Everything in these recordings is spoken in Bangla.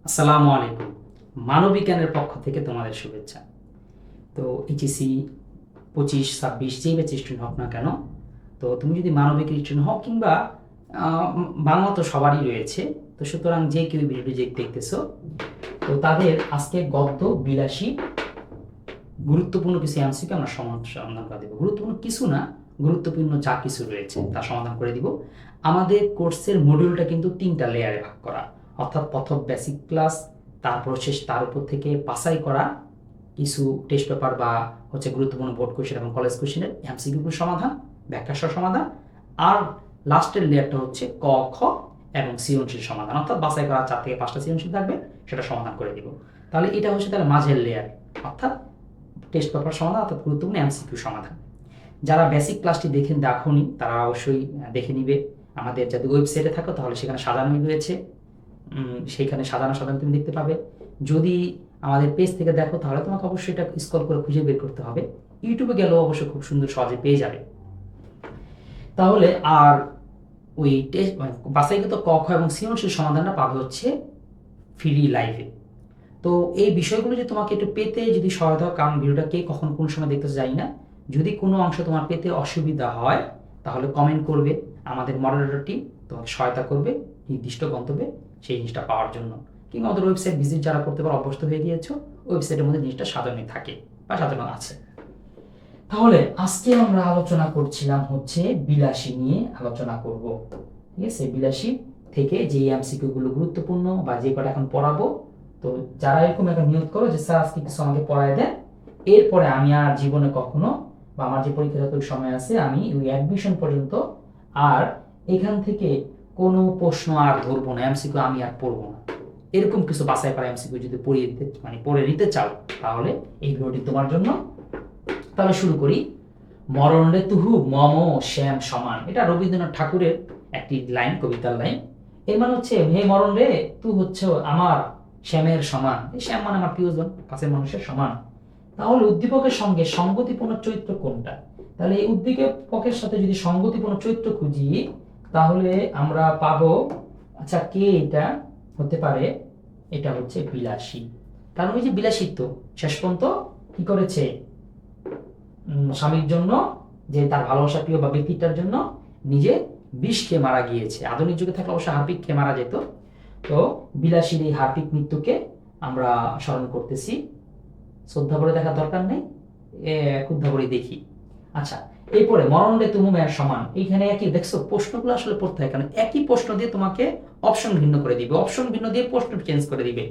আসসালামু আলাইকুম। মানবিজ্ঞানের পক্ষ থেকে তোমাদের শুভেচ্ছা। তো এইচএসসি 25-26 যেই ব্যাচ স্টুডেন্ট হোক না কেন, তো তুমি যদি মানবিক স্টুডেন্ট হও কিংবা বাংলা তো সবারই রয়েছে, তো সুতরাং যে কেউ ভিডিওটি দেখতেছো, তো তাদের আজকে গদ্য বিলাসী গুরুত্বপূর্ণ কিছু এমসিকিউ আমরা সমাধান করে দেবো। গুরুত্বপূর্ণ কিছু না, গুরুত্বপূর্ণ যা কিছু রয়েছে তার সমাধান করে দিব। আমাদের কোর্সের মডিউলটা কিন্তু 3টা লেয়ারে ভাগ করা, অর্থাৎ প্রথম বেসিক ক্লাস, তারপর শেষ তার উপর থেকে বাছাই করা কিছু টেস্ট পেপার বা গুরুত্বপূর্ণ বোর্ড কোয়েশ্চেন এবং কলেজ কোয়েশ্চেনের এমসিকিউ সমাধান, ব্যাখ্যা সহ সমাধান, আর লাস্টের লেয়ারটা হচ্ছে ক খ এবং সৃজনশীল সমাধান, অর্থাৎ বাছাই করা 4 থেকে 5টা সৃজনশীল থাকবে, সেটা সমাধান করে দিব। তাহলে এটা হচ্ছে তাহলে মাঝের লেয়ার, অর্থাৎ টেস্ট পেপার সমাধান, অর্থাৎ গুরুত্বপূর্ণ এমসিকিউ সমাধান। যারা বেসিক ক্লাসটি দেখোনি তারা অবশ্যই দেখে নিবে। আমাদের যদি ওয়েবসাইটে থাকো তাহলে সেখানে সাজানোই রয়েছে, সেইখানে সাজানো তুমি দেখতে পাবে। যদি আমাদের পেজ থেকে দেখো তাহলে তোমাকে অবশ্যই এটা স্ক্রল করে খুঁজে বের করতে হবে। ইউটিউবে গেলেও অবশ্যই খুব সুন্দর সহজে পেয়ে যাবে। তাহলে আর ওই টেস্ট বাছাইকৃত ক খ এবং সৃজনশীল সমাধানটা পাবে হচ্ছে ফ্রি লাইভে। তো এই বিষয়গুলো যে তোমাকে একটু পেতে যদি সহায়তা হয়, কারণ ভিডিওটা কে কখন কোন সময় দেখতে যাই না, যদি কোনো অংশ তোমার পেতে অসুবিধা হয় তাহলে কমেন্ট করবে, আমাদের মডারেটর টিম তোমাকে সহায়তা করবে নির্দিষ্ট গন্তব্যে সেই জিনিসটা পাওয়ার জন্য। কিংবা আমাদের ওয়েবসাইট ভিজিট যারা করতে পারো, অভ্যস্ত হয়ে গিয়েছো, ওয়েবসাইটের মধ্যে জিনিসটা সাজানো থাকে বা সাজানো আছে। তাহলে আজকে আমরা আলোচনা করছিলাম হচ্ছে বিলাসী নিয়ে আলোচনা করব। ঠিক আছে, বিলাসী থেকে যে এমসিকিউ গুলো গুরুত্বপূর্ণ বা যে কটা এখন পড়াবো, তো যারা এরকম একটা নিয়োগ করো যে স্যার আজকে কিছু আমাকে পড়ায় দেন, এরপরে আমি আর জীবনে কখনো বা আমার যে পরীক্ষা যত সময় আছে আমি ওই অ্যাডমিশন পর্যন্ত আর এখান থেকে কোনো প্রশ্ন আর ধরবো না, এমসিকিউ আমি আর পড়বো না, এরকম কিছু বাছাই করা এমসিকিউ যদি পড়ে নিতে চাও তাহলে এই ভিডিওটি তোমার জন্য। তাহলে শুরু করি। মরণ রে তুহু মম শ্যাম সমান, এটা রবীন্দ্রনাথ ঠাকুরের একটি লাইন, কবিতার লাইন। এর মানে হচ্ছে হে মরণ রে, তু হচ্ছে আমার শ্যামের সমান। এই শ্যাম মানে আমার প্রিয়জন, কাছের মানুষের সমান। তাহলে উদ্দীপকের সঙ্গে সঙ্গতিপূর্ণ চরিত্র কোনটা? তাহলে এই উদ্দীপকের সাথে যদি সঙ্গতিপূর্ণ চরিত্র খুঁজি তাহলে আমরা পাবো, আচ্ছা কে এটা হতে পারে, এটা হচ্ছে বিলাসী। কারণ ওই যে বিলাসিত্ব শেষ পর্যন্ত কি করেছে, স্বামীর জন্য, যে তার ভালোবাসা প্রিয় বা ব্যক্তিটার জন্য নিজে বিষ খেয়ে মারা গিয়েছে। আধুনিক যুগে থাকলে অবশ্যই হার্পিক খেয়ে মারা যেত। তো বিলাসীর এই হার্পিক মৃত্যুকে আমরা স্মরণ করতেছি, শ্রদ্ধা করে দেখার দরকার নেই, ক্ষুদ্ধা করে দেখি। আচ্ছা, এরপরে মরণ রে তুমু মেয়ের সমান, এইখানে একই দেখছো প্রশ্নগুলো আসলে পড়তে হয়, কারণ একই প্রশ্ন দিয়ে তোমাকে অপশন ভিন্ন করে দিবে, অপশন ভিন্ন দিয়ে প্রশ্ন চেঞ্জ করে দিবে।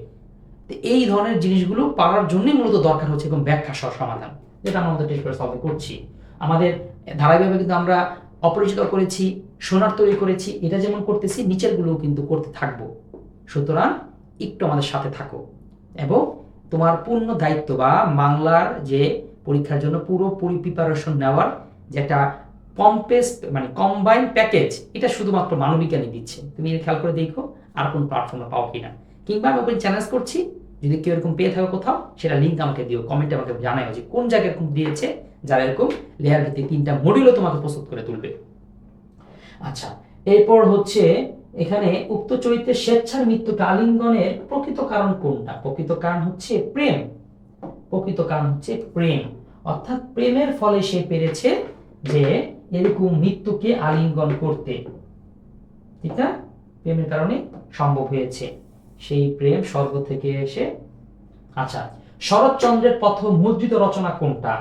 এই ধরনের জিনিসগুলো পাওয়ার জন্যই মূলত দরকার হচ্ছে এবং ব্যাখ্যা সহ সমাধান, যেটা আমরা আমাদের টেস্ট করে সলভ করছি। আমাদের ধারাবাহিকভাবে কিন্তু আমরা অপরিচিত করেছি, সোনার তৈরি করেছি, এটা যেমন করতেছি নিচের গুলোও কিন্তু করতে থাকবো। সুতরাং একটু আমাদের সাথে থাকো এবং তোমার পূর্ণ দায়িত্ব বা বাংলার যে পরীক্ষার জন্য পুরোপুরি প্রিপারেশন নেওয়ার যে একটা কম্বাইন প্যাকেজ, এটা শুধুমাত্র মানবিজ্ঞানই দিচ্ছে। তুমি খেয়াল করে দেখো আর কোন প্ল্যাটফর্মে পাও কিনা, কিংবা আমি ওপেন চ্যালেঞ্জ করছি, যদি কেউ এরকম পেয়ে থাকো কোথাও, সেটা লিঙ্ক আমাকে দিও, কমেন্টে আমাকে জানাও যে কোন জায়গায় এরকম দিয়েছে, যারা এরকম লেয়ার ভিত্তিক 3টা মডিউলও তোমাকে প্রস্তুত করে তুলবে। আচ্ছা, এরপর হচ্ছে এখানে উক্ত চরিত্রের স্বেচ্ছার মৃত্যুকে আলিঙ্গনের প্রকৃত কারণ কোনটা? প্রকৃত কারণ হচ্ছে প্রেম, প্রকৃত কারণ হচ্ছে প্রেম, অর্থাৎ প্রেমের ফলে সে পেরেছে যে এরকম মৃত্যুকে আলিঙ্গন করতে, ঠিক না? প্রেমের কারণে সম্ভব হয়েছে, সেই প্রেম স্বর্গ থেকে এসে। আচ্ছা, শরৎচন্দ্রের প্রথম মুদ্রিত রচনা কোনটা?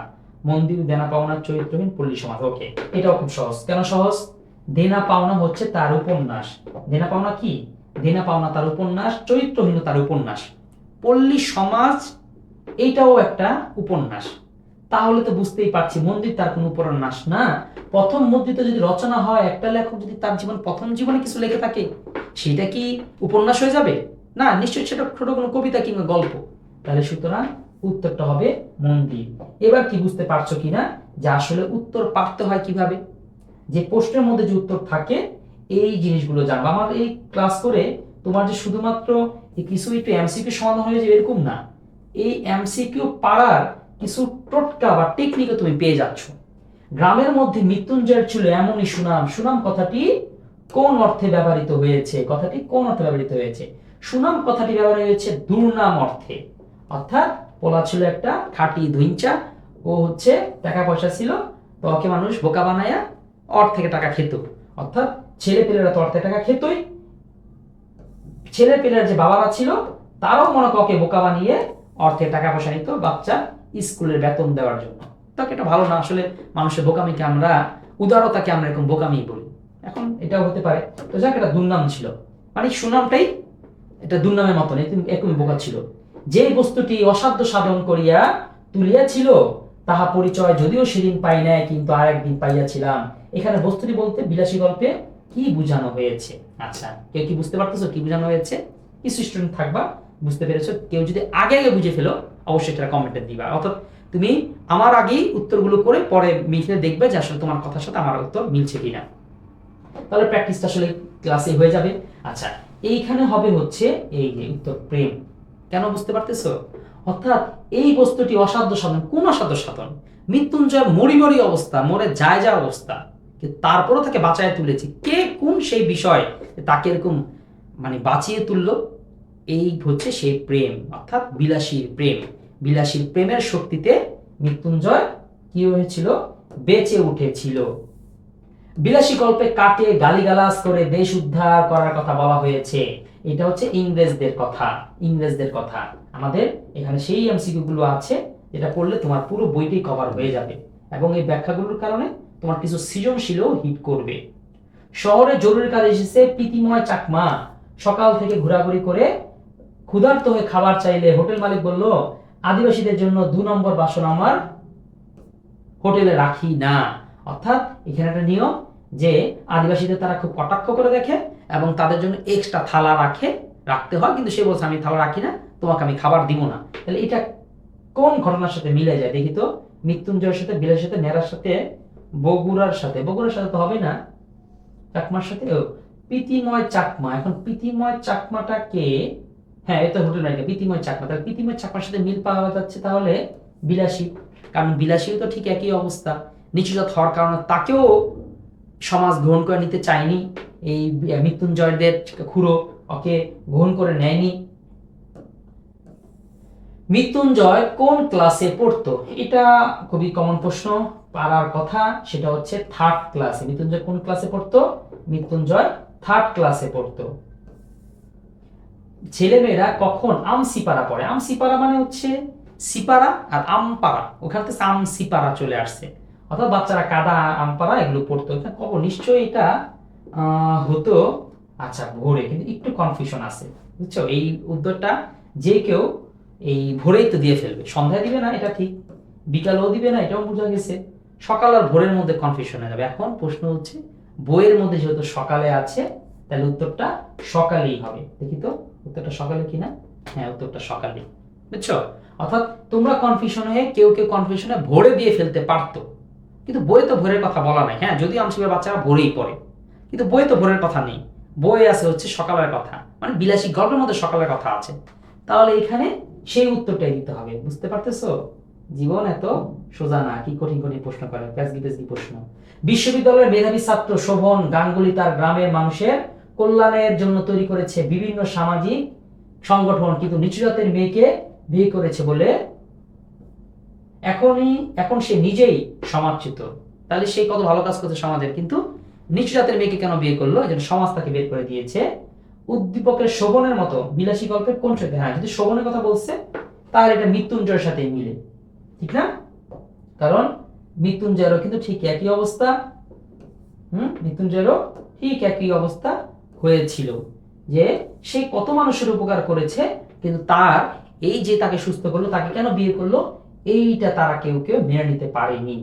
মন্দির দেনা পাওনার চরিত্রহীন পল্লী সমাজ। ওকে, এটাও খুব সহজ। কেন সহজ? দেনা পাওনা হচ্ছে তার উপন্যাস। দেনা পাওনা কি? দেনা পাওনা তার উপন্যাস, চরিত্রহীন তার উপন্যাস। পল্লী সমাজ এইটাও একটা উপন্যাস। তাহলে তো বুঝতেই পারছি মন্দির তার কোনো উপন্যাস না। প্রথম মুদ্রিত যদি রচনা হয়, একটা লেখক যদি তার প্রথম জীবনে কিছু লিখে থাকে, সেটা কি উপন্যাস হয়ে যাবে? না, নিশ্চয়ই সেটা ছোট কোনো কবিতা কিংবা গল্প। তাহলে সুতরাং উত্তরটা হবে মন্দির। এবার কি বুঝতে পারছো কিনা যে আসলে উত্তর পারতে হয় কিভাবে? যে প্রশ্নের মধ্যে যে উত্তর থাকে এই জিনিসগুলো জানবো। আমার এই ক্লাস করে তোমার যে শুধুমাত্র কিছু একটু এমসিকিউ সমাধান হয়ে যাবে এরকম না, এই এমসিকিউ পারার কিছু টোটকা বা টেকনিকও তুমি পেয়ে যাচ্ছ। গ্রামের মধ্যে মৃত্যুঞ্জয়ের ছিল এমনই সুনাম, সুনাম কথাটি কোন অর্থে ব্যবহৃত হয়েছে? কথাটি কোন অর্থে ব্যবহৃত হয়েছে? সুনাম কথাটি ব্যবহার হয়েছে দুর্নাম অর্থে, অর্থাৎ পোলা ছিল একটা খাঁটি ধুইঞ্চা, ও হচ্ছে টাকা পয়সা ছিল, তো ওকে মানুষ বোকা বানায়া অর থেকে টাকা খেত, অর্থাৎ ছেলে পেলেরা তো অর্থে টাকা খেতই, ছেলে পেলের যে বাবারা ছিল তারাও মনে ওকে বোকা বানিয়ে অর্থে টাকা পয়সা নিত বাচ্চা স্কুলের বেতন দেওয়ার জন্য। তাকে এটা ভালো না, আসলে মানুষের বোকামিকে আমরা, উদারতাকে আমরা এরকম বোকামি বলি। এখন এটাও হতে পারে। তো যাক, এটা দুর্নাম ছিল, মানে সুনামটাই এটা দুর্নামের মতন, এরকমই বোকা ছিল। যে বস্তুটি অসাধ্য সাধন করিয়া তুলিয়াছিল তাহা পরিচয় যদিও সেদিন পাই নাই, কিন্তু আর একদিন পাইয়াছিলাম। এখানে বস্তুটি বলতে বিলাসী গল্পে কি বোঝানো হয়েছে? আচ্ছা, কেউ কি বুঝতে পারতেছো কি বোঝানো হয়েছে? কিছু স্টুডেন্ট থাকবা বুঝতে পেরেছো, কেউ যদি আগে আগে বুঝে ফেলো অবশ্যই এটা কমেন্টে দিবা, অর্থাৎ তুমি আমার আগেই উত্তরগুলো করে পরে মিলে দেখবে যে আসলে তোমার কথার সাথে আমার উত্তর মিলছে কিনা। তাহলে প্র্যাকটিসটা আসলে ক্লাসে হয়ে যাবে। আচ্ছা, এইখানে হবে হচ্ছে এই যে উত্তর প্রেম। কেন বুঝতে পারতেছো? অর্থাৎ এই বস্তুটি অসাধ্য সাধন। কোন অসাধ্য সাধন? মৃত্যুঞ্জয় মরি মরি অবস্থা, মরে যায় যা অবস্থা, কিন্তু তারপরও তাকে বাঁচায় তুলেছি কে? কোন সেই বিষয় তাকে এরকম মানে বাঁচিয়ে তুললো? এই হচ্ছে সেই প্রেম, অর্থাৎ বিলাসীর প্রেম। বিলাসীর প্রেমের শক্তিতে মৃত্যুঞ্জয় কি হয়েছিল? বেঁচে উঠেছিল। বিলাসী গল্পে কাকে গালিগালাজ করে দেশ উদ্ধার করার কথা বলা হয়েছে? এটা হচ্ছে ইংরেজদের কথা, ইংরেজদের কথা। আমাদের এখানে সেই এমসিকিউ গুলো আছে, যেটা পড়লে তোমার পুরো বইটি কভার হয়ে যাবে, এবং এই ব্যাখ্যাগুলোর কারণে তোমার কিছু সৃজনশীলও হিট করবে। শহরে জরুরি কাজ এসেছে প্রীতিময় চাকমা সকাল থেকে ঘোরাঘুরি করে ক্ষুধার্ত হয়ে খাবার চাইলে হোটেল মালিক বলল, আদিবাসীদের জন্য 2 নম্বর বাসন আমার হোটেলে রাখি না। অর্থাৎ এখানে একটা নিয়ম যে আদিবাসীদের তারা খুব কটাক্ষ করে দেখে এবং তাদের জন্য এক্সট্রা থালা রাখতে হয়, কিন্তু সে বলছে আমি থালা রাখি না, তোমাকে আমি খাবার দিব না। তাহলে এটা কোন ঘটনার সাথে মিলে যায় দেখি তো? মৃত্যুঞ্জয়ের সাথে, বিলাসের সাথে, নেড়ার সাথে, বগুড়ার সাথে। বগুড়ার সাথে তো হবে না, চাকমার সাথে। প্রীতিময় চাকমা। এখন প্রীতিময় চাকমাটা কে? হ্যাঁ, এটা হোটেল মালিক প্রীতিময় চাকমা। তাহলে প্রীতিময় চাকমার সাথে মিল পাওয়া যাচ্ছে তাহলে বিলাসী, কারণ বিলাসীও তো ঠিক একই অবস্থা, নিচুজাত হওয়ার কারণে তাকেও সমাজ গ্রহণ করে নিতে চায়নি, এই মৃত্যুঞ্জয়দের খুড়ো ওকে গ্রহণ করে নেয়নি। মৃত্যুঞ্জয় কোন ক্লাসে পড়তো? এটা খুবই কমন প্রশ্ন, পারার কথা। সেটা হচ্ছে 3rd ক্লাসে। মৃত্যুঞ্জয় কোন ক্লাসে পড়তো? মৃত্যুঞ্জয় 3rd ক্লাসে পড়তো। ছেলেমেয়েরা কখন আমসিপাড়া পড়ে? আমসিপাড়া মানে হচ্ছে সিপাড়া আর আমপাড়া, ওখান থেকে আমসিপাড়া চলে আসছে, অর্থাৎ বাচ্চারা কাদা আমপাড়া এগুলো পড়তো। কখন? নিশ্চয়ই এটা হতো আচ্ছা ভোরে, কিন্তু একটু কনফিউশন আছে, বুঝছো? এই উত্তরটা যে কেউ এই ভোরেই তো দিয়ে ফেলবে, সন্ধ্যায় দিবে না এটা ঠিক, বিকালেও দিবে না এটাও বোঝা গেছে, সকাল আর ভোরের মধ্যে কনফিউশন হয়ে যাবে। এখন প্রশ্ন হচ্ছে বইয়ের মধ্যে যেহেতু সকালে আছে তাহলে উত্তরটা সকালেই হবে। দেখি তো উত্তরটা সকালে কিনা। হ্যাঁ, উত্তরটা সকালে, বুঝছো? অর্থাৎ তোমরা কনফিউশন হয়ে কেউ কনফিউশনে ভোরে দিয়ে ফেলতে পারতো, কিন্তু বইয়ে তো ভোরের কথা বলা নাই। হ্যাঁ, যদিও আমসিপাড়ার বাচ্চারা ভোরেই পড়ে, কিন্তু বইয়ে তো ভোরের কথা নেই, বইয়ে আছে হচ্ছে সকালের কথা, মানে বিলাসী গল্পের মধ্যে সকালের কথা আছে। তাহলে এখানে সেই উত্তরটাই দিতে হবে, বুঝতে পারতেছো? জীবন এত সোজা না, কি কঠিন কঠিন প্রশ্ন করে, প্যাচগি প্রশ্ন। বিশ্ববিদ্যালয়ের মেধাবী ছাত্র শোভন গাঙ্গুলি তার গ্রামের মানুষের কল্যাণের জন্য তৈরি করেছে বিভিন্ন সামাজিক সংগঠন, কিন্তু নিচু জাতের মেয়েকে বিয়ে করেছে বলে এখন সে নিজেই সমাজচ্যুত। তাহলে সে কত ভালো কাজ করছে সমাজের, কিন্তু নিচু জাতের মেয়েকে কেন বিয়ে করলো? এই জন্য সমাজ তাকে বের করে দিয়েছে। উদ্দীপকের শোভনের মতো বিলাসী গল্পের কোন চরিত্র? হ্যাঁ, যদি শোভনের কথা বলছে তাহলে এটা মৃত্যুঞ্জয়ের সাথে মিলে, ঠিক না? কারণ মৃত্যুঞ্জয়েরও কিন্তু ঠিক একই অবস্থা, মৃত্যুঞ্জয়েরও ঠিক একই অবস্থা হয়েছিল, যে সে কত মানুষের উপকার করেছে, কিন্তু তার এই যে তাকে সুস্থ করলো, তাকে কেন বিয়ে করলো, এইটা তারা কেউ মেনে নিতে পারেনি।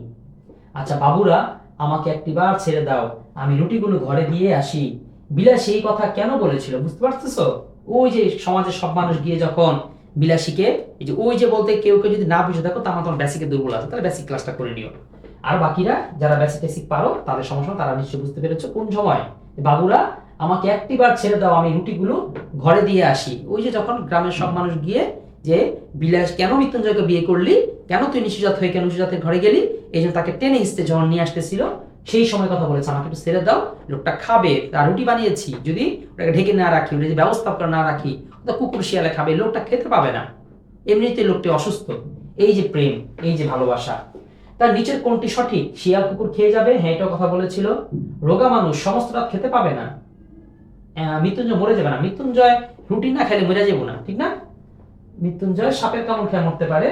আচ্ছা বাবুরা, আমাকে একটিবার ছেড়ে দাও, আমি রুটিগুলো ঘরে দিয়ে আসি। বিলাসী এই কথা কেন বলেছিল বুঝতে পারতেছো? ওই যে সমাজের সব মানুষ গিয়ে যখন বিলাসীকে, এই যে ওই যে বলতে কেউ যদি না বুঝে দেখো তার তোমার বেসিকে দুর্বল আছে, তাহলে বেসিক ক্লাসটা করে নিও। আর বাকিরা যারা বেসিক পারো তাদের সমস্যা তারা নিশ্চয়ই বুঝতে পেরেছো কোন সময়। বাবুরা, আমাকে একটিবার ছেড়ে দাও, আমি রুটিগুলো ঘরে দিয়ে আসি। ওই যে যখন গ্রামের সব মানুষ গিয়ে যে বিলাস কেন মৃত্যুঞ্জয়কে বিয়ে করলি, কেন তুই নিচুজাত হয়ে কেন নিচুজাতের ঘরে গেলি, এই জন্য তাকে টেনে হিসতে যখন নিয়ে আসতেছিল সেই সময় কথা বলেছে, আমাকে একটু ছেড়ে দাও, লোকটা খাবে, তার রুটি বানিয়েছি, যদি ওটাকে ঢেকে না রাখি, ওটা যদি ব্যবস্থা করে না রাখি, তো কুকুর শিয়ালে খাবে, লোকটা খেতে পাবে না, এমনিতেই লোকটি অসুস্থ। এই যে প্রেম, এই যে ভালোবাসা, তার নিচের কোনটি সঠিক? শিয়াল কুকুর খেয়ে যাবে, হ্যাঁ এটাও কথা বলেছিল। রোগা মানুষ সমস্ত রাত খেতে পাবে না, মৃত্যুঞ্জয় মরে যাবে না, মৃত্যুঞ্জয় রুটি না খেলে মরে যাবো না, ঠিক না? মৃত্যুঞ্জয় সাপের কামড় খেয়ে মরতে পারে,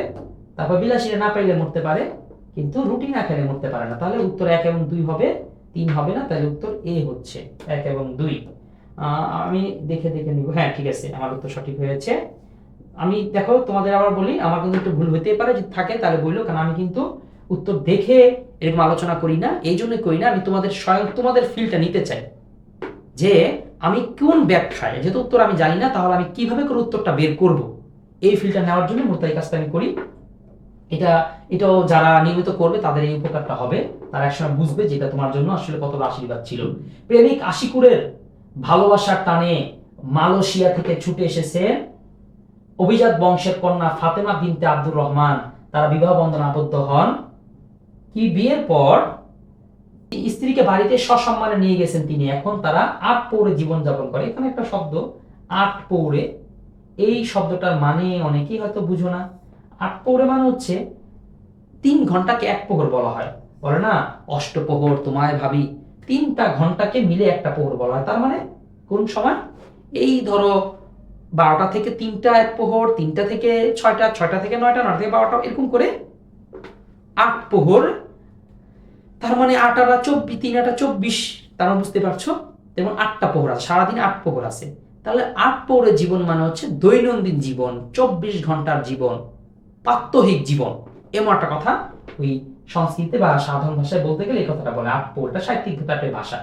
তারপর বিলাসীরা না পাইলে মরতে পারে, কিন্তু রুটি না খেলে মরতে পারে না। তাহলে উত্তর 1 এবং 2 হবে, 3 হবে না, তাহলে উত্তর এ হচ্ছে 1 এবং 2। আমি দেখে দেখে নিব, হ্যাঁ ঠিক আছে, আমার উত্তর সঠিক হয়েছে। আমি দেখো তোমাদের আবার বলি, আমার কিন্তু একটু ভুল হতেই পারে, যদি থাকে তাহলে বললো, কারণ আমি কিন্তু উত্তর দেখে এরকম আলোচনা করি না, এই জন্যই করি না, আমি তোমাদের স্বয়ং তোমাদের ফিলটা নিতে চাই, যে আমি কোন ব্যাখ্যায়, যেহেতু উত্তর আমি জানি না, তাহলে আমি কিভাবে করে উত্তরটা বের করব, এই ফিলটা নেওয়ার জন্য মূলত এই কাজটা আমি করি। এটাও যারা নিয়মিত করবে তাদের এই উপকারটা হবে, তারা একসময় বুঝবে যে এটা তোমার জন্য আসলে কতটা আশীর্বাদ ছিল। প্রেমিক আশিকুরের ভালোবাসার টানে মালয়েশিয়া থেকে ছুটে এসেছে অভিজাত বংশের কন্যা ফাতেমা বিনতে আব্দুর রহমান। তারা বিবাহ বন্ধনে আবদ্ধ হন। কি বিয়ের পর স্ত্রীকে বাড়িতে সসম্মানে নিয়ে গেছেন তিনি। এখন তারা আট পৌরে জীবনযাপন করে। এখানে একটা শব্দ আট পৌরে, এই শব্দটার মানে অনেকেই হয়তো বুঝো না। আট পৌরে মানে হচ্ছে 3 ঘন্টাকে 1 প্রহর বলা হয়, বলে না অষ্টপ্রহর তোমায় ভাবি, 3টা ঘন্টাকে মিলে একটা প্রহর বলা হয়। তার মানে কোন সময়? এই ধরো 12টা থেকে 3টা 1 প্রহর, 3টা থেকে 6টা, 6টা থেকে 9টা, 9টা থেকে 12টা, এরকম করে 8 প্রহর। তার মানে 8 আর 24, 3 আর 24, তারা বুঝতে পারছো? যেমন 8টা প্রহর আছে, সারাদিন 8 প্রহর আছে। তাহলে 8 প্রহরের জীবন মানে হচ্ছে দৈনন্দিন জীবন, 24 ঘন্টার জীবন, প্রাত্যহিক জীবন, এমন একটা কথা ওই সংস্কৃতে বা সাধারণ ভাষায় বলতে গেলে এই কথাটা বলে। 8 প্রহরটা সাহিত্যিক ভাষা।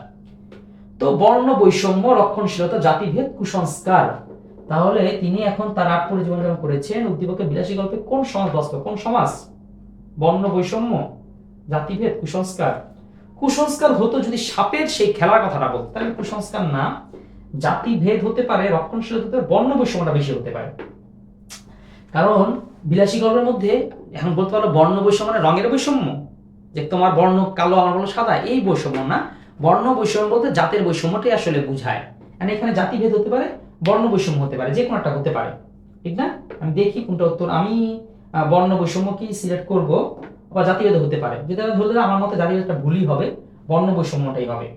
তো বর্ণ বৈষম্য, রক্ষণশীলতা, জাতিভেদ, কুসংস্কার। তাহলে তিনি এখন তার 8 প্রহর জীবনযাপন করেছেন। উদ্দীপকের বিলাসী গল্পে কোন সমাজ বাস্তব? কোন সমাজ? বর্ণ বৈষম্য, জাতিভেদ, কুসংস্কার। কুসংস্কার হতো যদি সাপের সেই খেলার কথাটা বলতো, তাহলে কুসংস্কার না। জাতিভেদ হতে পারে, রক্ষণশীলতা হতে পারে, বর্ণ বৈষম্যটা বেশি হতে পারে। কারণ বিলাসী গল্পের মধ্যে এখন বলতে পারো বর্ণ বৈষম্য মানে রঙের বৈষম্য, যে তোমার বর্ণ কালো আমার বর্ণ সাদা, এই বৈষম্য না। বর্ণ বৈষম্য বলতে জাতের বৈষম্যটাই আসলে বোঝায়। মানে এখানে জাতিভেদ হতে পারে, বর্ণ বৈষম্য হতে পারে, যে কোনো একটা হতে পারে, ঠিক না? আমি দেখি কোনটা উত্তর। আমি বর্ণ বৈষম্য কি সিলেক্ট করব, বা জাতিভেদ হতে পারে। যেটা ধরলে আমার মতে জাতিভেদটা ভুলই হবে, বর্ণ বৈষম্যটাই হবে।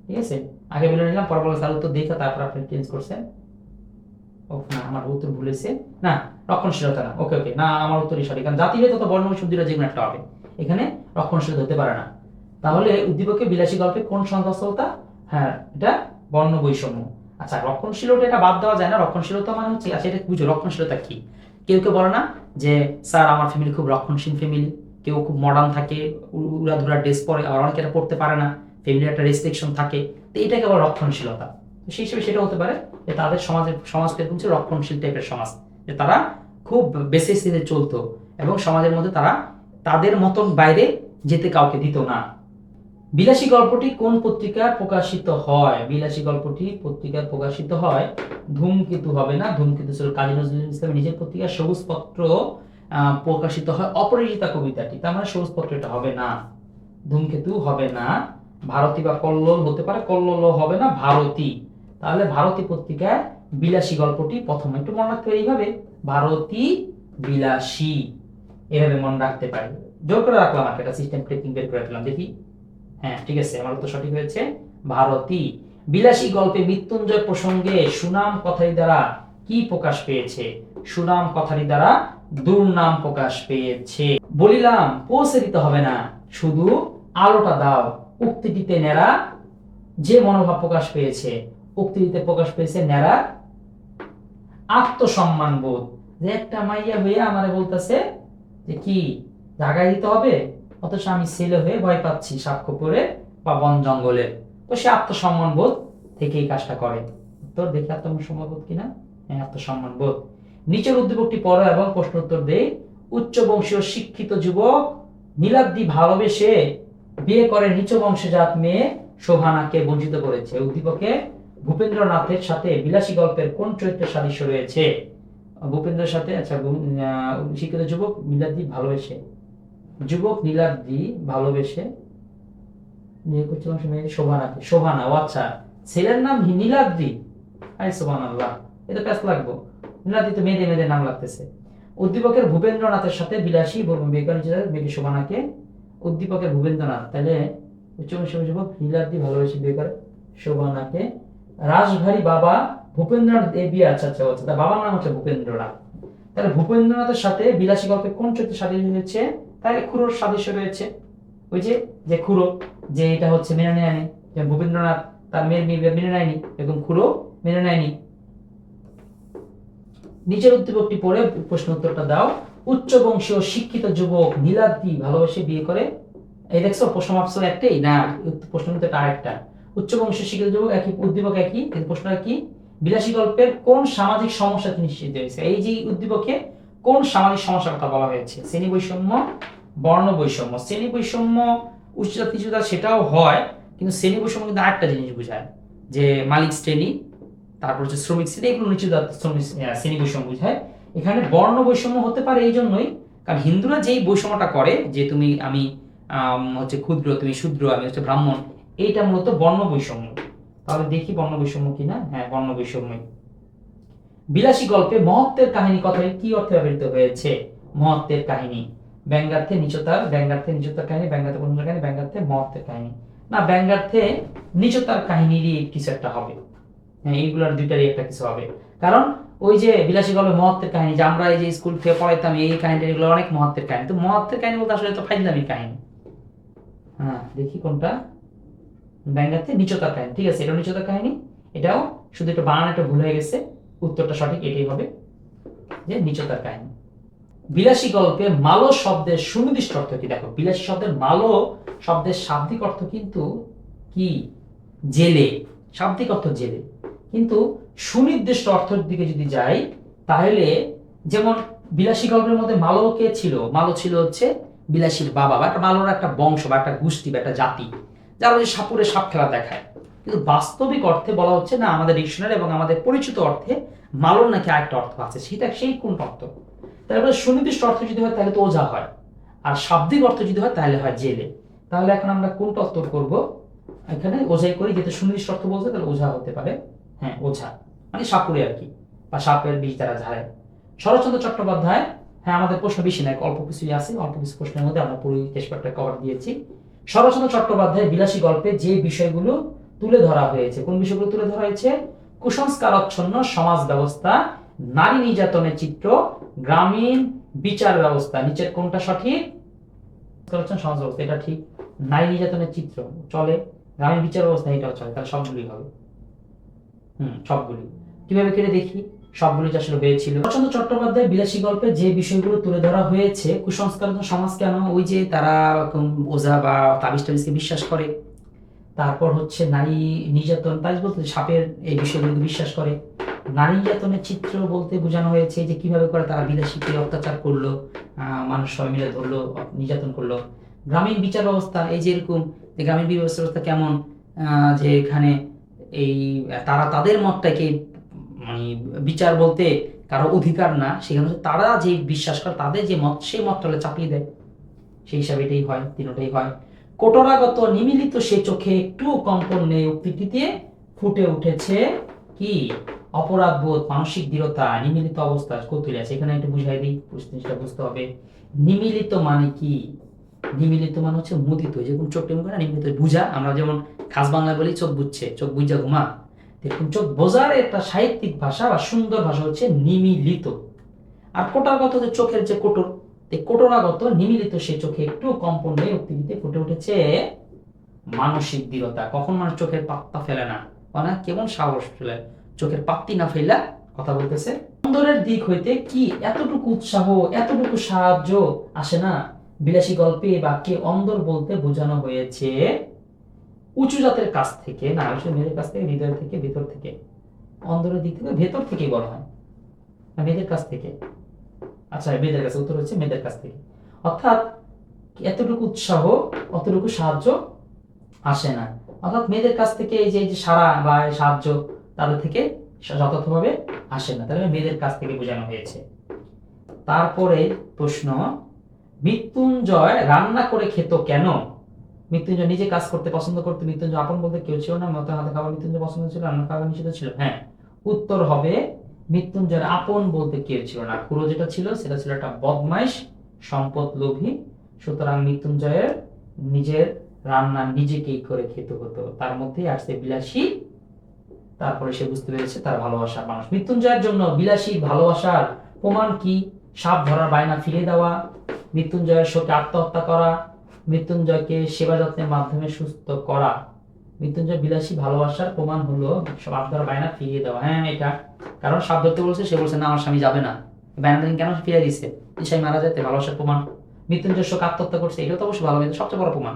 ঠিক আছে, আগে বলে নিলাম, পর বলে তার উত্তর দেখে তারপর আপনি চেঞ্জ করছেন। ও না, আমার উত্তর ভুলেছে না, রক্ষণশীলতা না। ওকে ওকে, না আমার উত্তরই সঠিক, কারণ জাতিভেদ অথবা বর্ণ বৈষম্য দুইটা যে কোনো একটা হবে, এখানে রক্ষণশীলতা হতে পারে না। তাহলে উদ্দীপকে বিলাসী গল্পে কোন সংখ্যাস্থলতা? হ্যাঁ, এটা বর্ণ বৈষম্য। আচ্ছা, রক্ষণশীলতা এটা বাদ দেওয়া যায় না। রক্ষণশীলতা মানে হচ্ছে, আচ্ছা এটা বুঝো রক্ষণশীলতা কি। কেউ কেউ বলে না যে স্যার আমার ফ্যামিলি খুব রক্ষণশীল ফ্যামিলি, কেউ খুব মডার্ন থাকে, উড়াধুরা ড্রেস পরে, আবার অনেকে এটা পড়তে পারে না, ফ্যামিলির একটা রেস্ট্রিকশন থাকে, তো এটাকে আবার রক্ষণশীলতা। তো সেই হিসেবে সেটা হতে পারে যে তাদের সমাজটা এরকম ছিল রক্ষণশীল টাইপের সমাজ, যে তারা খুব বেসিসে চলতো এবং সমাজের মধ্যে তারা তাদের মতন বাইরে যেতে কাউকে দিত না। বিলাসী গল্পটি কোন পত্রিকায় প্রকাশিত হয়? বিলাসী গল্পটি পত্রিকায় প্রকাশিত হয়, ধূমকেতু হবে না, ধূমকেতু ছিল কাজী নজরুল ইসলামের নিজের পত্রিকা। সবুজ পত্র প্রকাশিত হয় অপরাজিতা কবিতাটি, তার মানে সবুজ পত্র এটা হবে না, ধূমকেতু হবে না। ভারতী বা কল্লোল হতে পারে, কল্লোল হবে না, ভারতী। তাহলে ভারতী পত্রিকায় বিলাসী গল্পটি প্রথম, একটু মনে রাখতে পারি এইভাবে, ভারতী বিলাসী, এভাবে মনে রাখতে পারি। জোর করে রাখলাম, একটা সিস্টেম টেকিং বের করে রাখলাম, দেখি। হ্যাঁ ঠিক আছে, আমার উত্তর সঠিক হয়েছে, ভারতী। বিলাসী গল্পে মৃত্যুঞ্জয় প্রসঙ্গে সুনাম কথারি দ্বারা কি প্রকাশ পেয়েছে? সুনাম কথারি দ্বারা দুর্নাম প্রকাশ পেয়েছে। বলিলাম পৌঁছে দিতে হবে না, শুধু আলোটা দাও। উক্তিটিতে নেড়া যে মনোভাব প্রকাশ পেয়েছে, উক্তিটিতে প্রকাশ পেয়েছে নেড়া আত্মসম্মান বোধ, যে একটা মাইয়া হয়ে আমারে বলতেছে যে কি জায়গায় দিতে হবে, অথচ আমি ছেলে হয়ে ভয় পাচ্ছি সাপ খোপরে বা বন জঙ্গলে, তো সে আত্মসম্মান বোধ থেকে এই কাজটা করে। উত্তর দেখি আত্মসম্মান বোধ কিনা, হ্যাঁ আত্মসম্মান বোধ। নিচের উদ্দীপকটি পড়ো এবং প্রশ্ন উত্তর দেই। উচ্চ বংশীয় শিক্ষিত যুবক নীলাদ্রি ভালোবেসে বিয়ে করে নিচু বংশজাত মেয়ে শোভানাকে বঞ্চিত করেছে। উদ্দীপকে ভূপেন্দ্রনাথের সাথে বিলাসী গল্পের কোন চরিত্রের সাদৃশ্য রয়েছে? ভূপেন্দ্রের সাথে, আচ্ছা শিক্ষিত যুবক নীলাদ্রি ভালোবেসে, যুবক নীলাদ্রি ভালোবেসে বিয়ে করছে মেয়ে শোভানাকে, শোভানা, ও আচ্ছা ছেলের নাম নীলাদ্রি, আই সুবহানাল্লাহ, এটা প্যাস লাগবো, নীলাদ্রি তো মেয়েদের মেয়েদের নাম লাগতেছে। উদ্দীপকের ভূপেন্দ্রনাথের সাথে বিলাসী মেয়েকে শোভানাকে, উদ্দীপকের ভূপেন্দ্রনাথ, তাহলে উচ্চবংশী যুবক নীলাদ্রি ভালোবেসে বিয়ে করে শোভানাকে। রাসভারী বাবা ভূপেন্দ্রনাথ এ বিয়ে, আচ্ছা আচ্ছা আচ্ছা, তার বাবার নাম হচ্ছে ভূপেন্দ্রনাথ। তাহলে ভূপেন্দ্রনাথের সাথে বিলাসী গল্পে কোন চরিত্রের সাদৃশ্য রয়েছে? তাহলে খুড়োর সাদৃশ্য রয়েছে। ওই যে যে খুড়ো, যে এটা হচ্ছে মেনে নেয়নি, যে ভূপেন্দ্রনাথ তার মেয়ের বিয়ে মেনে নেয়নি, এবং খুড়ো মেনে নেয়নি। নিচের উদ্দীপকটি পড়ে প্রশ্ন উত্তরটা দাও। উচ্চ বংশীয় শিক্ষিত যুবক নীলাদ্রি ভালোবেসে বিয়ে করে, এই দেখছো প্রশ্ন মাপছো একটাই না, প্রশ্ন উত্তরটা আরেকটা। উচ্চ বংশীয় শিক্ষিত যুবক একই, উদ্দীপক একই, কিন্তু প্রশ্নটা কি? বিলাসী গল্পের কোন সামাজিক সমস্যা নিশ্চিত হয়েছে? এই যে উদ্দীপকে কোন সামাজিক সমস্যার কথা বলা হয়েছে? শ্রেণী বৈষম্য, বর্ণ বৈষম্য। শ্রেণী বৈষম্য উচ্চজাতি নিচুজাতি সেটাও হয়, কিন্তু শ্রেণী বৈষম্য কিন্তু আরেকটা জিনিস বোঝায়, যে মালিক শ্রেণী, তারপর হচ্ছে শ্রমিক শ্রেণী, এগুলো নিচু শ্রমিক শ্রেণী বৈষম্য বোঝায়। এখানে বর্ণ বৈষম্য হতে পারে এই জন্যই, কারণ হিন্দুরা যেই বৈষম্যটা করে, যে তুমি আমি হচ্ছে ক্ষুদ্র, তুমি শূদ্র, আমি হচ্ছে ব্রাহ্মণ, এইটা মূলত বর্ণ বৈষম্য। তাহলে দেখি বর্ণ বৈষম্য কিনা। হ্যাঁ, বর্ণ বৈষম্য। বিলাসী গল্পে মহত্বের কাহিনী কথায় কি অর্থে ব্যবহৃত হয়েছে? মহত্বের কাহিনী, ব্যঙ্গার্থে নিচতার, ব্যঙ্গার্থে নিচতার কাহিনী, ব্যঙ্গার্থে পূর্ণতার কাহিনী, ব্যঙ্গার্থে মহত্বের কাহিনী। না, ব্যঙ্গার্থে নিচতার কাহিনীরই কিছু একটা হবে। হ্যাঁ, এইগুলোর দুইটারই একটা কিছু হবে, কারণ ওই যে বিলাসী গল্পে মহত্বের কাহিনী, যে আমরা এই যে স্কুল থেকে পড়াইতাম এই কাহিনীটা, এগুলো অনেক মহত্বের কাহিনী। তো মহত্বের কাহিনী বলতে আসলে তো ফাইজলামি কাহিনী। হ্যাঁ, দেখি কোনটা। ব্যঙ্গার্থে নিচতার কাহিনী, ঠিক আছে, এটা নিচতার কাহিনী। এটাও শুধু একটু বানানো একটা ভুল হয়ে গেছে, উত্তরটা সঠিক এটাই হবে, যে নিচতার কাহিনী। বিলাসী গল্পে মালো শব্দের সুনির্দিষ্ট অর্থ কি? দেখো, বিলাসী শব্দের মালো শব্দের শাব্দিক অর্থ কিন্তু কি? জেলে। শাব্দিক অর্থ জেলে, কিন্তু সুনির্দিষ্ট অর্থের দিকে যদি যাই, তাহলে যেমন বিলাসী গল্পের মধ্যে মালো কে ছিল? মালো ছিল হচ্ছে বিলাসীর বাবা, বা একটা মালোর একটা বংশ বা একটা গোষ্ঠী বা একটা জাতি, যারা ওই সাপুরে সাপ খেলা দেখায়। কিন্তু বাস্তবিক অর্থে বলা হচ্ছে না, আমাদের ডিকশনারি এবং আমাদের পরিচিত অর্থে মালোর নাকি আরেকটা অর্থ আছে, সেটা সেই কোন অর্থ? তারপরে সুনির্দিষ্ট অর্থ যদি হয় তাহলে তো ওঝা হয়, আর শাব্দিক অর্থ যদি হয় তাহলে হয় জেলে। তাহলে এখন আমরা কোনটা উত্তর করব? এখানে ওঝাই করি, যেহেতু সুনির্দিষ্ট অর্থ বলছে তাহলে ওঝা হতে পারে। হ্যাঁ, ওঝা মানে সাপুরে আর কি, বা সাপের বিষ দ্বারা ঝাড়ে। শরৎচন্দ্র চট্টোপাধ্যায়, হ্যাঁ আমাদের প্রশ্ন বেশি নাই, অল্প কিছুই আছে, অল্প কিছু প্রশ্নের মধ্যে আমরা পুরো কেশপাটটা কভার দিয়েছি। শরৎচন্দ্র চট্টোপাধ্যায় বিলাসী গল্পে যে বিষয়গুলো তুলে ধরা হয়েছে, কোন বিষয়গুলো তুলে ধরা হয়েছে? কুসংস্কারাচ্ছন্ন সমাজ ব্যবস্থা, নারী নির্যাতনের চিত্র, গ্রামীণ বিচার ব্যবস্থা। নিচের কোনটা সঠিক? সমাজ ব্যবস্থা, এটা ঠিক। নারী নির্যাতনের চিত্র চলে, গ্রামীণ বিচার ব্যবস্থা এটাও চলে, তাহলে সবগুলি হবে। সবগুলি কিভাবে কেটে দেখি সবগুলি আসলে হয়েছিল। শরৎচন্দ্র চট্টোপাধ্যায় বিলাসী গল্পে যে বিষয়গুলো তুলে ধরা হয়েছে, কুসংস্কার সমাজ কেন? ওই যে তারা ওঝা বা তাবিজ টাবিজকে বিশ্বাস করে, তারপর হচ্ছে নারী নির্যাতন, তাবিজ বলতে সাপের এই বিষয়গুলোকে বিশ্বাস করে। নারী নির্যাতনের চিত্র বলতে বোঝানো হয়েছে যে কিভাবে করে তারা বিলাসীকে অত্যাচার করলো, মানুষ সবাই মিলে ধরলো, নির্যাতন করলো। গ্রামীণ বিচার ব্যবস্থা, এই যে এরকম যে গ্রামীণ ব্যবস্থা কেমন, যে এখানে এই তারা তাদের মতটাকে, মানে বিচার বলতে কারো অধিকার না, সেখানে তারা যে বিশ্বাস করে তাদের যে মত, সেই মতটা চাপিয়ে দেয়, সেই হিসাবে এটাই হয়, তিনটাই হয়। কোটরাগত নিমিলিত সে চোখে একটু কম্পন নেই উক্তিটিতে ফুটে উঠেছে কি? অপরাধবোধ, মানসিক দৃঢ়তা, নিমিলিত অবস্থা কৌতুলে আছে। এখানে একটু বুঝাই দিই, জিনিসটা বুঝতে হবে। নিমিলিত মানে কি? নিমিলিত মানে হচ্ছে মুদিত, যেরকম চোখ টেমে না নিমিলিত বুঝা, আমরা যেমন খাস বাংলায় বলি চোখ বুঝছে, চোখ বুঝা ঘুমা, এরকম চোখ বোঝার একটা সাহিত্যিক ভাষা বা সুন্দর ভাষা হচ্ছে নিমিলিত। আর কোটরাগত যে চোখের যে কোটর, কোটরাগত নিমিলিত সে চোখে একটু কম্পন নেই উক্তিটিতে ফুটে উঠেছে মানসিক দৃঢ়তা। কখন মানুষ চোখের পাত্তা ফেলে না, মানে কেমন সাহস ফেলে, চোখের পাত্তি না ফেলা কথা বলতেছে। অন্দরের দিক হইতে কি এতটুকু উৎসাহ, এতটুকু সাহায্য আসে না? বিলাসী গল্পে বাক্যে অন্দর বলতে বোঝানো হয়েছে উঁচু জাতের কাছ থেকে, না মেয়েদের কাছ থেকে, হৃদয় থেকে, ভেতর থেকে। অন্দরের দিক থেকে ভেতর থেকেই বলা হয়, মেয়েদের কাছ থেকে। আচ্ছা, মেয়েদের কাছে, উত্তর হচ্ছে মেয়েদের কাছ থেকে। অর্থাৎ এতটুকু উৎসাহ, অতটুকু সাহায্য আসে না, অর্থাৎ মেয়েদের কাছ থেকে এই যে সারা বা সাহায্য তাদের থেকে যথাযথভাবে আসে না, তাহলে মেয়েদের কাছ থেকে বোঝানো হয়েছে। তারপরে প্রশ্ন, মৃত্যুঞ্জয় রান্না করে খেত কেন? মৃত্যুঞ্জয় নিজে কাজ করতে পছন্দ করতো, মৃত্যুঞ্জয় আপন বলতে কেউ ছিল না, মতের হাতে খাবার মৃত্যুঞ্জয় পছন্দ ছিল, রান্না খাবার নিষিদ্ধ ছিল। হ্যাঁ, উত্তর হবে মৃত্যুঞ্জয়ের আপন বলতে কেউ ছিল না। খুড়ো যেটা ছিল সেটা ছিল একটা বদমাইশ, সম্পদ লোভী। সুতরাং মৃত্যুঞ্জয়ের নিজের রান্না নিজেকেই করে খেতে হতো, তার মধ্যেই আসছে বিলাসী। তারপরে সে বুঝতে পেরেছে তার ভালোবাসার মানুষ। মৃত্যুঞ্জয়ের জন্য বিলাসী ভালোবাসার প্রমাণ কি? সাপ ধরার বায়না ফিরিয়ে দেওয়া, মৃত্যুঞ্জয়ের শোকে আত্মহত্যা করা, মৃত্যুঞ্জয়কে সেবা যত্নের মাধ্যমে সুস্থ করা। মৃত্যুঞ্জয় বিলাসী ভালোবাসার প্রমাণ হলো সাপ ধরার বায়না ফিরিয়ে দেওয়া। হ্যাঁ, এটা কারণ সাপ ধরতে বলছে, সে বলছে না আমার স্বামী যাবে না, বায়নাটা কেন ফিরিয়ে দিচ্ছে? স্বামী মারা যেতে ভালোবাসার প্রমাণ। মৃত্যুঞ্জয় শোক আত্মহত্যা করছে, এটাও তো অবশ্যই ভালো, সবচেয়ে বড় প্রমাণ।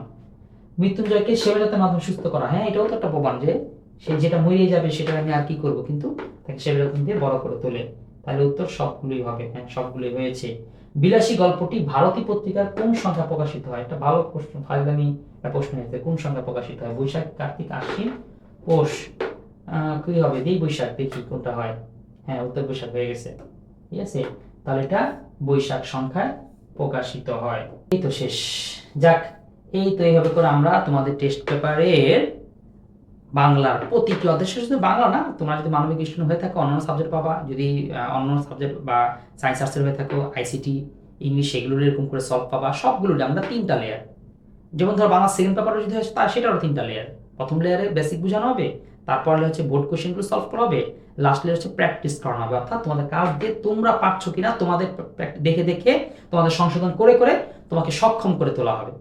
মৃত্যুঞ্জয়কে সেবা যত্নের মাধ্যমে সুস্থ করা, হ্যাঁ এটাও তো একটা প্রমাণ যে সে যেটা মরিয়ে যাবে সেটা আমি আর কি করব, কিন্তু তাকে সেবা যত্ন দিয়ে বড় করে তোলে। তাহলে উত্তর সবগুলোই হবে, হ্যাঁ সবগুলোই হয়েছে। বিলাসী গল্পটি ভারতী পত্রিকার কোন সংখ্যা প্রকাশিত হয়? একটা ভালো প্রশ্ন, ফাইলামি একটা প্রশ্ন হয়েছে, কোন সংখ্যা প্রকাশিত হয়? বৈশাখ, কার্তিক, আশ্বিন, পৌষ, কি হবে? এই বৈশাখ, দেখি কোনটা হয়। হ্যাঁ, উত্তর বৈশাখ হয়ে গেছে। ঠিক আছে, তাহলে এটা বৈশাখ সংখ্যায় প্রকাশিত হয়। এই তো শেষ। যাক, এই তো এইভাবে করে আমরা তোমাদের টেস্ট পেপারের বাংলার প্রতিটি অধ্যায়, শুধু বাংলা না, তোমরা যদি মানবিক স্টুডেন্ট হয়ে থাকো অন্যান্য সাবজেক্ট পাবা, যদি অন্যান্য সাবজেক্ট বা সায়েন্স আর্টসের হয়ে থাকো আইসিটি, ইংলিশ, সেগুলোর এরকম করে সলভ পাবা। সবগুলো আমরা 3টা লেয়ার, যেমন ধরো বাংলা সেকেন্ড পেপারও যদি হয় তার সেটারও 3টা লেয়ার। প্রথম লেয়ারে বেসিক বোঝানো হবে, তারপর হচ্ছে বোর্ড কোশ্চেনগুলো সলভ করা হবে, লাস্ট লেয়ার হচ্ছে প্র্যাকটিস করানো হবে, অর্থাৎ তোমাদের কাজ দিয়ে তোমরা পারছো কিনা তোমাদের দেখে দেখে তোমাদের সংশোধন করে করে তোমাকে সক্ষম করে তোলা হবে।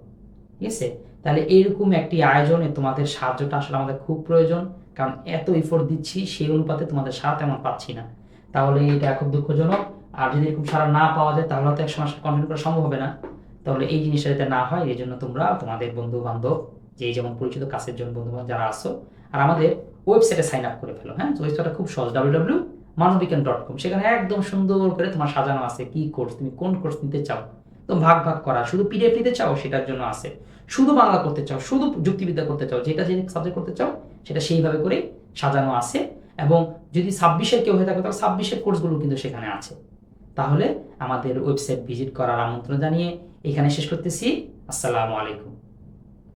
ঠিক আছে, তাহলে এইরকম একটি আয়োজনে তোমাদের সাহায্যটা আসলে আমাদের খুব প্রয়োজন, কারণ এত এফোর্ট দিচ্ছি সেই অনুপাতে তোমাদের সাথ তেমন পাচ্ছি না। তাহলে এটা খুব দুঃখজনক। আর যদি এরকম সারা না পাওয়া যায় তাহলে তো এক সময় কন্টিনিউ করা সম্ভব হবে না। তাহলে এই জিনিসটা যাতে না হয় এই জন্য তোমরা তোমাদের বন্ধু বান্ধব, যে যেমন পরিচিত কাছের জন্য বন্ধু বান্ধব যারা আসো, আর আমাদের ওয়েবসাইটে সাইন আপ করে ফেলো। হ্যাঁ, ওয়েবসাইটটা খুব সহজ, www.manobikyan.com। সেখানে একদম সুন্দর করে তোমার সাজানো আছে কি কোর্স, তুমি কোন কোর্স নিতে চাও, তো ভাগ ভাগ করা। শুধু পিডিএফ নিতে চাও সেটার জন্য আছে, শুধু বাংলা করতে চাও, শুধু যুক্তিবিদ্যা করতে চাও, যেটা যে সাবজেক্ট করতে চাও সেটা সেইভাবে করে সাজানো আছে। এবং যদি 26-এর কেউ হয়ে থাকে তাহলে 26-এর কোর্সগুলো কিন্তু সেখানে আছে। তাহলে আমাদের ওয়েবসাইট ভিজিট করার আমন্ত্রণ জানিয়ে এখানে শেষ করতেছি। আসসালামু আলাইকুম।